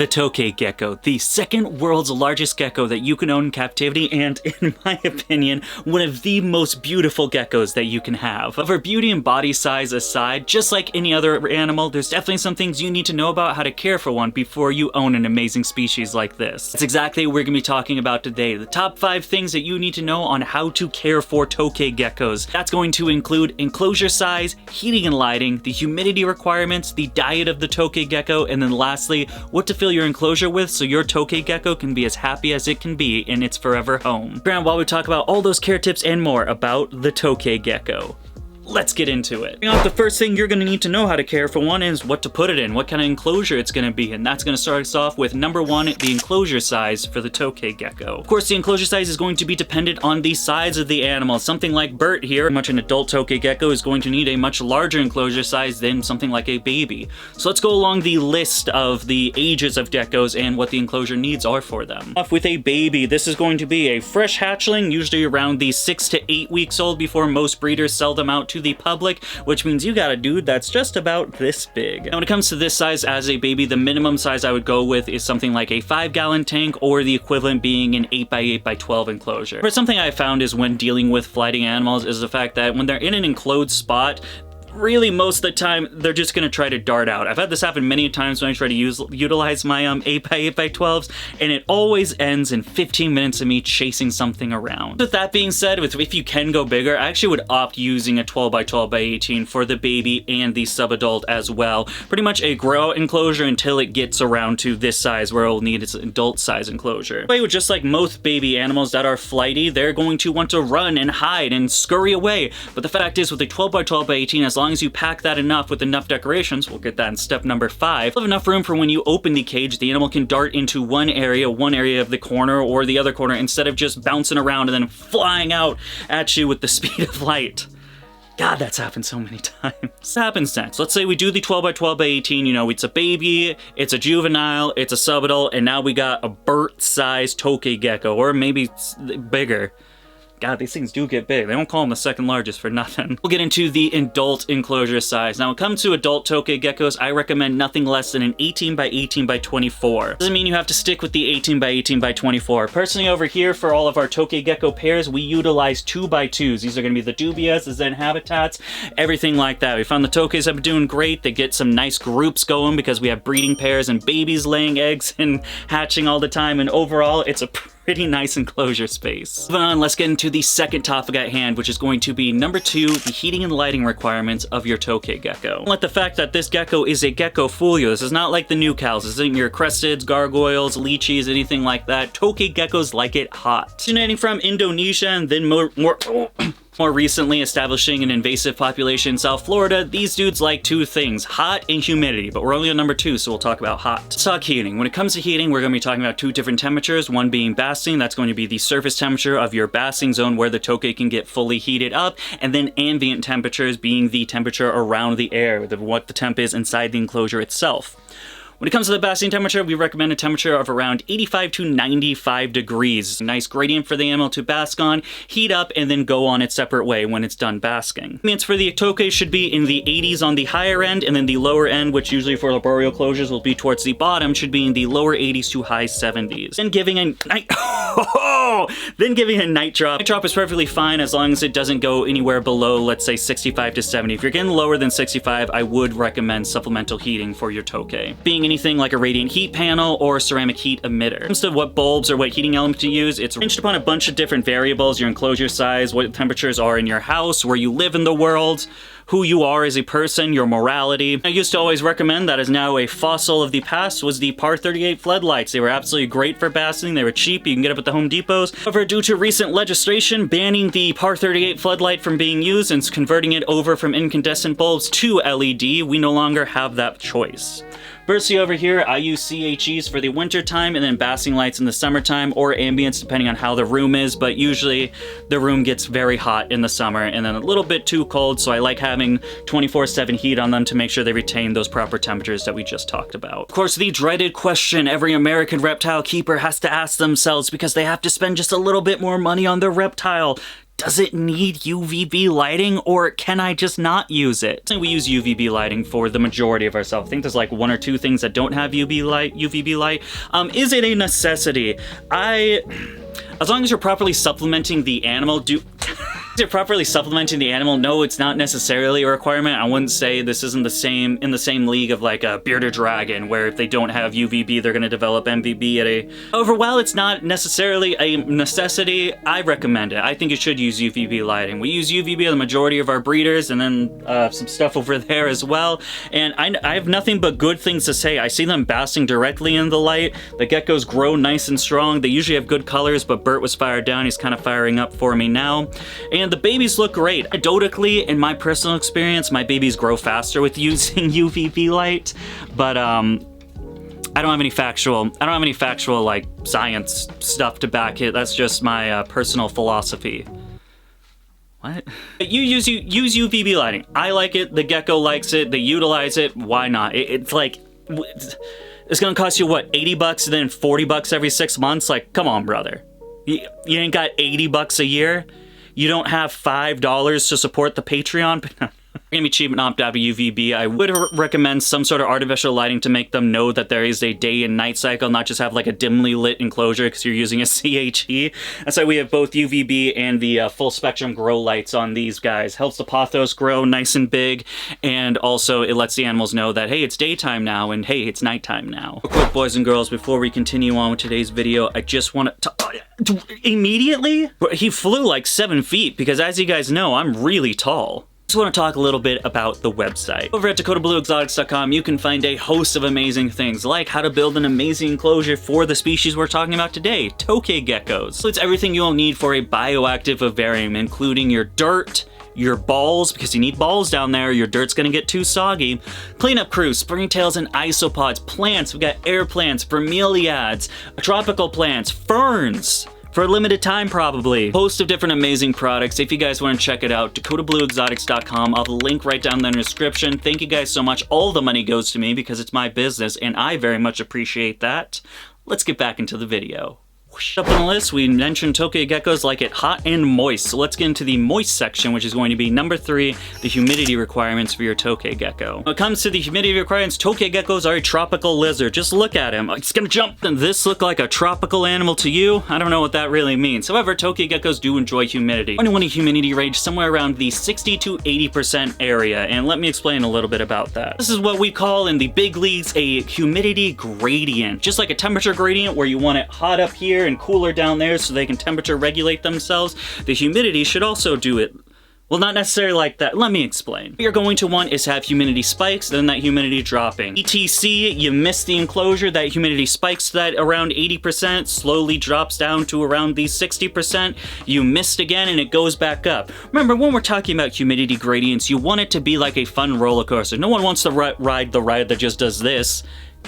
The Tokay Gecko, the second world's largest gecko that you can own in captivity, and in my opinion, one of the most beautiful geckos that you can have. However, beauty and body size aside, just like any other animal, there's definitely some things you need to know about how to care for one before you own an amazing species like this. That's exactly what we're going to be talking about today, the top 5 things that you need to know on how to care for Tokay geckos. That's going to include enclosure size, heating and lighting, the humidity requirements, the diet of the Tokay gecko, and then lastly, what to fill your enclosure with so your Tokay gecko can be as happy as it can be in its forever home. Grant, while we talk about all those care tips and more about the Tokay gecko, let's get into it. The first thing you're going to need to know how to care for one is what to put it in, what kind of enclosure it's going to be, and that's going to start us off with number 1, the enclosure size for the Tokay gecko. Of course, the enclosure size is going to be dependent on the size of the animal. Something like Bert here, much an adult Tokay gecko, is going to need a much larger enclosure size than something like a baby. So let's go along the list of the ages of geckos and what the enclosure needs are for them. Off with a baby, this is going to be a fresh hatchling, usually around the 6 to 8 weeks old before most breeders sell them out to the public, which means you got a dude that's just about this big. Now when it comes to this size as a baby, the minimum size I would go with is something like a 5-gallon tank, or the equivalent being an 8x8x12 enclosure. But something I found is when dealing with flighting animals is the fact that when they're in an enclosed spot, really most of the time they're just going to try to dart out. I've had this happen many times when I try to utilize my 8x8x12s, and it always ends in 15 minutes of me chasing something around. With that being said, if you can go bigger, I actually would opt using a 12x12x18 for the baby and the subadult as well. Pretty much a grow out enclosure until it gets around to this size where it'll need its adult size enclosure. But just like most baby animals that are flighty, they're going to want to run and hide and scurry away. But the fact is, with a 12x12x18, as long as you pack that enough with enough decorations, we'll get that in step number 5, you'll have enough room for when you open the cage, the animal can dart into one area of the corner or the other corner instead of just bouncing around and then flying out at you with the speed of light. God, that's happened so many times. What happens next? Let's say we do the 12x12x18, you know, it's a baby, it's a juvenile, it's a subadult, and now we got a Bert-sized Tokay gecko, or maybe bigger. God, these things do get big. They don't call them the second largest for nothing. We'll get into the adult enclosure size. Now, when it comes to adult Tokay geckos, I recommend nothing less than an 18x18x24. Doesn't mean you have to stick with the 18x18x24. Personally, over here, for all of our Tokay gecko pairs, we utilize 2x2s. These are going to be the dubias, the Zen habitats, everything like that. We found the Tokays have been doing great. They get some nice groups going because we have breeding pairs and babies laying eggs and hatching all the time, and overall, it's a pretty nice enclosure space. Moving on, let's get into the second topic at hand, which is going to be number 2, the heating and lighting requirements of your Tokay gecko. Don't let the fact that this gecko is a gecko fool you. This is not like the new cows. This isn't your cresteds, gargoyles, lychees, anything like that. Tokay geckos like it hot. Originating from Indonesia and then more recently establishing an invasive population in South Florida, these dudes like 2 things, hot and humidity, but we're only on number 2, so we'll talk about hot. Let's talk heating. When it comes to heating, we're going to be talking about 2 different temperatures, one being basking, that's going to be the surface temperature of your basking zone where the Tokay can get fully heated up, and then ambient temperatures being the temperature around the air, what the temp is inside the enclosure itself. When it comes to the basking temperature, we recommend a temperature of around 85 to 95 degrees. A nice gradient for the animal to bask on, heat up, and then go on its separate way when it's done basking. Ambience for the Tokay should be in the 80s on the higher end, and then the lower end, which usually for arboreal closures will be towards the bottom, should be in the lower 80s to high 70s. Then giving a night drop. Night drop is perfectly fine as long as it doesn't go anywhere below, let's say, 65 to 70. If you're getting lower than 65, I would recommend supplemental heating for your Tokay. Being anything like a radiant heat panel or ceramic heat emitter. When it comes to what bulbs or what heating element to use, it's ranged upon a bunch of different variables, your enclosure size, what temperatures are in your house, where you live in the world, who you are as a person, your morality. I used to always recommend, that is now a fossil of the past, was the Par 38 floodlights. They were absolutely great for basking. They were cheap. You can get them at the Home Depots. However, due to recent legislation banning the Par 38 floodlight from being used and converting it over from incandescent bulbs to LED, we no longer have that choice. Firstly, over here, I use CHEs for the winter time and then basking lights in the summertime, or ambience depending on how the room is, but usually the room gets very hot in the summer and then a little bit too cold, so I like having 24/7 heat on them to make sure they retain those proper temperatures that we just talked about. Of course, the dreaded question every American reptile keeper has to ask themselves because they have to spend just a little bit more money on their reptile. does it need UVB lighting, or can I just not use it? We use UVB lighting for the majority of our stuff. I think there's like 1 or 2 things that don't have UVB light. Is it a necessity? As long as you're properly supplementing the animal, no, it's not necessarily a requirement. I wouldn't say this isn't in the same league of like a bearded dragon, where if they don't have UVB, they're going to develop MVB However, while it's not necessarily a necessity, I recommend it. I think you should use UVB lighting. We use UVB on the majority of our breeders, and then some stuff over there as well. And I have nothing but good things to say. I see them basking directly in the light. The geckos grow nice and strong. They usually have good colors, but Bert was fired down. He's kind of firing up for me now. And the babies look great. Anecdotally, in my personal experience, my babies grow faster with using UVB light, but I don't have any factual like science stuff to back it. That's just my personal philosophy. What? Use UVB lighting. I like it. The gecko likes it. They utilize it. Why not? It's like, it's gonna cost you what, 80 bucks and then 40 bucks every 6 months? Like, come on, brother. You ain't got 80 bucks a year? You don't have $5 to support the Patreon? Gonna be cheap and opt out of UVB. I would recommend some sort of artificial lighting to make them know that there is a day and night cycle, not just have like a dimly lit enclosure because you're using a CHE. That's why we have both UVB and the full spectrum grow lights on these guys. Helps the pothos grow nice and big, and also it lets the animals know that, hey, it's daytime now, and hey, it's nighttime now. Real quick, boys and girls, before we continue on with today's video, I just want to immediately? He flew like 7 feet because, as you guys know, I'm really tall. I just want to talk a little bit about the website. Over at DakotaBlueExotics.com, you can find a host of amazing things, like how to build an amazing enclosure for the species we're talking about today, Tokay geckos. So it's everything you'll need for a bioactive vivarium, including your dirt, your balls, because you need balls down there, your dirt's gonna get too soggy, cleanup crews, springtails and isopods, plants, we've got air plants, bromeliads, tropical plants, ferns, for a limited time probably. Host of different amazing products. If you guys want to check it out, DakotaBlueExotics.com. I'll have a link right down there in the description. Thank you guys so much. All the money goes to me because it's my business, and I very much appreciate that. Let's get back into the video. Up on the list, we mentioned Tokay geckos like it hot and moist. So let's get into the moist section, which is going to be number 3, the humidity requirements for your Tokay gecko. When it comes to the humidity requirements, Tokay geckos are a tropical lizard. Just look at him. It's gonna jump. Does this look like a tropical animal to you? I don't know what that really means. However, Tokay geckos do enjoy humidity. I want a humidity range somewhere around the 60 to 80% area, and let me explain a little bit about that. This is what we call in the big leagues a humidity gradient. Just like a temperature gradient where you want it hot up here and cooler down there so they can temperature regulate themselves, the humidity should also do it. Well, not necessarily like that. Let me explain. What you're going to want is to have humidity spikes, then that humidity dropping. ETC, you miss the enclosure, that humidity spikes to that around 80%, slowly drops down to around the 60%. You missed again and it goes back up. Remember, when we're talking about humidity gradients, you want it to be like a fun roller coaster. No one wants to ride the ride that just does this.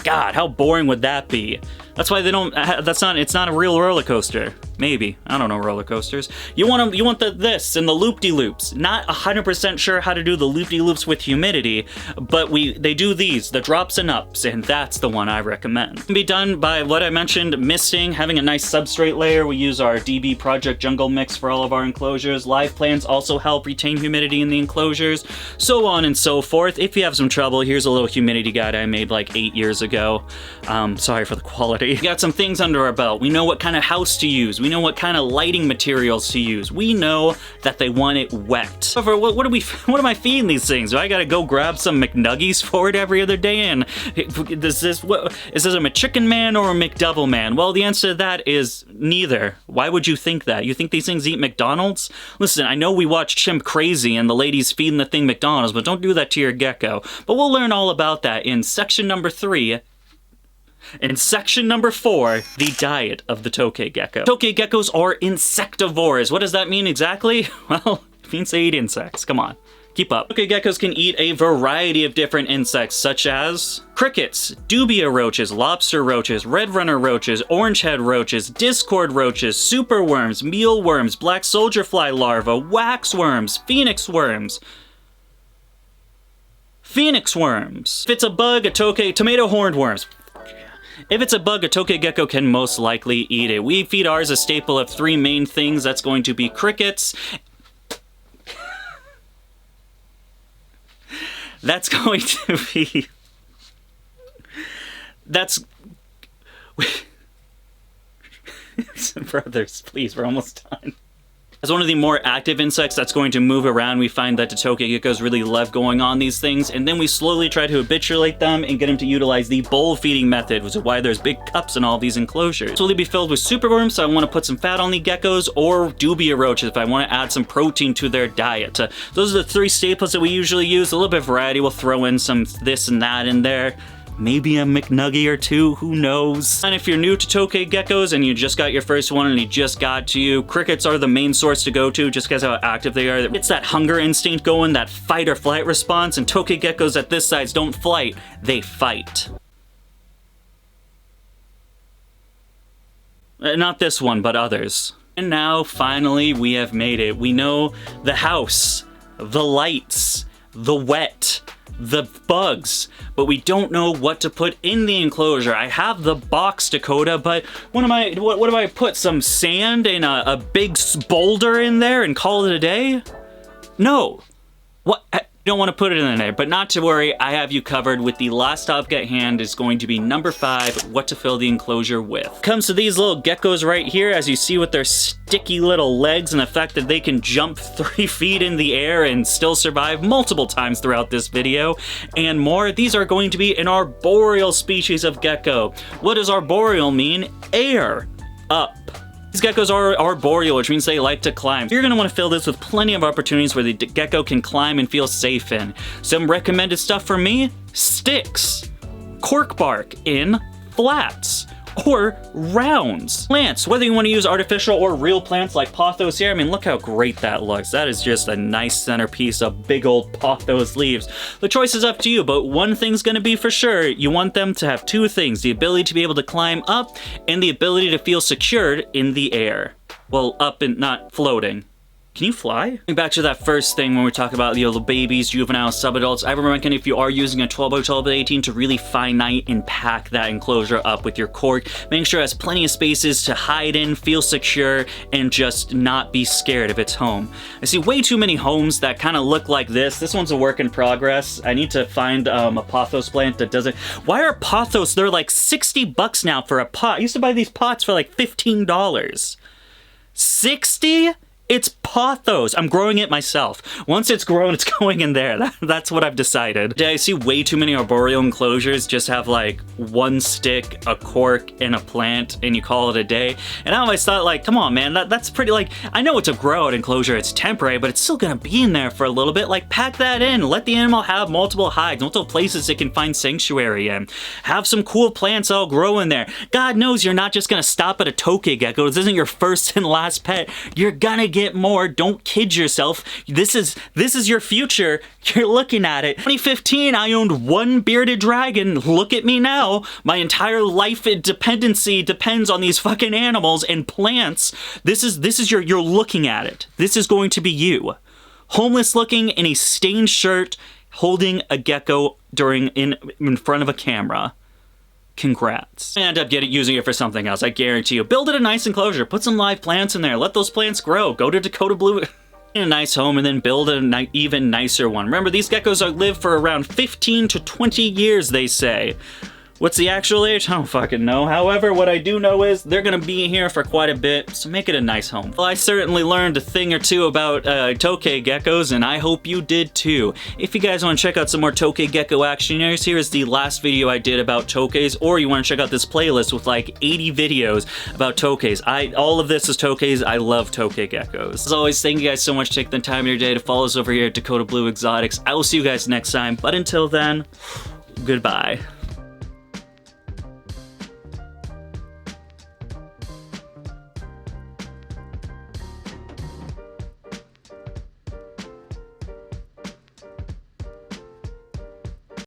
God, how boring would that be? That's why they don't, it's not a real roller coaster. Maybe. I don't know roller coasters. You want this and the loop-de-loops. Not 100% sure how to do the loop-de-loops with humidity, but they do these, the drops and ups, and that's the one I recommend. It can be done by what I mentioned, misting, having a nice substrate layer. We use our DB Project Jungle Mix for all of our enclosures. Live plants also help retain humidity in the enclosures, so on and so forth. If you have some trouble, here's a little humidity guide I made like 8 years ago. Sorry for the quality. We got some things under our belt. We know what kind of house to use. We know what kind of lighting materials to use. We know that they want it wet. However, what am I feeding these things? Do I gotta go grab some McNuggies for it every other day? And is this a McChicken man or a McDouble man? Well, the answer to that is neither. Why would you think that? You think these things eat McDonald's? Listen, I know we watch Chimp Crazy and the lady's feeding the thing McDonald's, but don't do that to your gecko. But we'll learn all about that in section number 3. In section number 4, the diet of the Tokay gecko. Tokay geckos are insectivores. What does that mean exactly? Well, it means they eat insects. Come on, keep up. Tokay geckos can eat a variety of different insects, such as crickets, dubia roaches, lobster roaches, red runner roaches, orangehead roaches, discord roaches, superworms, mealworms, black soldier fly larvae, waxworms, phoenix worms. If it's a bug, a tomato horned worms. If it's a bug, a Tokay gecko can most likely eat it. We feed ours a staple of 3 main things. That's going to be crickets, That's going to be... That's... Brothers, please, we're almost done. As one of the more active insects that's going to move around, we find that the Tokay geckos really love going on these things, and then we slowly try to habituate them and get them to utilize the bowl feeding method, which is why there's big cups in all these enclosures. Slowly be filled with superworms, so I want to put some fat on the geckos, or dubia roaches if I want to add some protein to their diet. Those are the three staples that we usually use. A little bit of variety, we'll throw in some this and that in there. Maybe a McNugget or two, who knows? And if you're new to Tokay geckos and you just got your first one and he just got to you, crickets are the main source to go to just because how active they are. It's that hunger instinct going, that fight or flight response, and Tokay geckos at this size don't flight, they fight. Not this one, but others. And now, finally, we have made it. We know the house, the lights, the wet, the bugs, but we don't know what to put in the enclosure. I have the box, Dakota, but what do I put? Some sand and a big boulder in there and call it a day? No. What? I don't want to put it in there, but not to worry, I have you covered with the last topic at hand. Is going to be number 5, what to fill the enclosure with. Comes to these little geckos right here, as you see with their sticky little legs and the fact that they can jump 3 feet in the air and still survive multiple times throughout this video, and more. These are going to be an arboreal species of gecko. What does arboreal mean? Air. Up. These geckos are arboreal, which means they like to climb. You're gonna wanna fill this with plenty of opportunities where the gecko can climb and feel safe in. Some recommended stuff for me: sticks, cork bark in flats, or rounds. Plants, whether you want to use artificial or real plants like pothos here, I mean, look how great that looks. That is just a nice centerpiece of big old pothos leaves. The choice is up to you, but one thing's gonna be for sure, you want them to have 2 things: the ability to be able to climb up and the ability to feel secured in the air. Well, up and not floating. Can you fly? Going back to that first thing when we talk about, you know, the babies, juveniles, subadults, I would recommend if you are using a 12x12x18 to really finite and pack that enclosure up with your cork. Make sure it has plenty of spaces to hide in, feel secure, and just not be scared of its home. I see way too many homes that kind of look like this. This one's a work in progress. I need to find a pothos plant that doesn't... Why are pothos, they're like 60 bucks now for a pot. I used to buy these pots for like $15. 60? It's pothos. I'm growing it myself. Once it's grown, it's going in there. That's what I've decided. I see way too many arboreal enclosures just have like 1 stick, a cork, and a plant, and you call it a day. And I always thought, like, come on, man, that's pretty, like, I know it's a grow-out enclosure, it's temporary, but it's still gonna be in there for a little bit. Like, pack that in. Let the animal have multiple hides, multiple places it can find sanctuary in. Have some cool plants all grow in there. God knows you're not just gonna stop at a Tokay gecko. This isn't your first and last pet. You're gonna get more. Don't kid yourself. This is your future. You're looking at it. 2015, I owned 1 bearded dragon. Look at me now. My entire life dependency depends on these fucking animals and plants. This is you're looking at it. This is going to be you. Homeless looking in a stained shirt, holding a gecko in front of a camera. Congrats. I end up using it for something else, I guarantee you. Build it a nice enclosure, put some live plants in there, let those plants grow, go to Dakota Blue in a nice home, and then build an even nicer one. Remember, these geckos live for around 15 to 20 years, they say. What's the actual age? I don't fucking know. However, what I do know is they're gonna be here for quite a bit, so make it a nice home. Well, I certainly learned a thing or two about Tokay geckos, and I hope you did too. If you guys want to check out some more Tokay gecko action, here is the last video I did about Tokays, or you want to check out this playlist with like 80 videos about Tokays. All of this is Tokays. I love Tokay geckos. As always, thank you guys so much for taking the time of your day to follow us over here at Dakota Blue Exotics. I will see you guys next time, but until then, goodbye.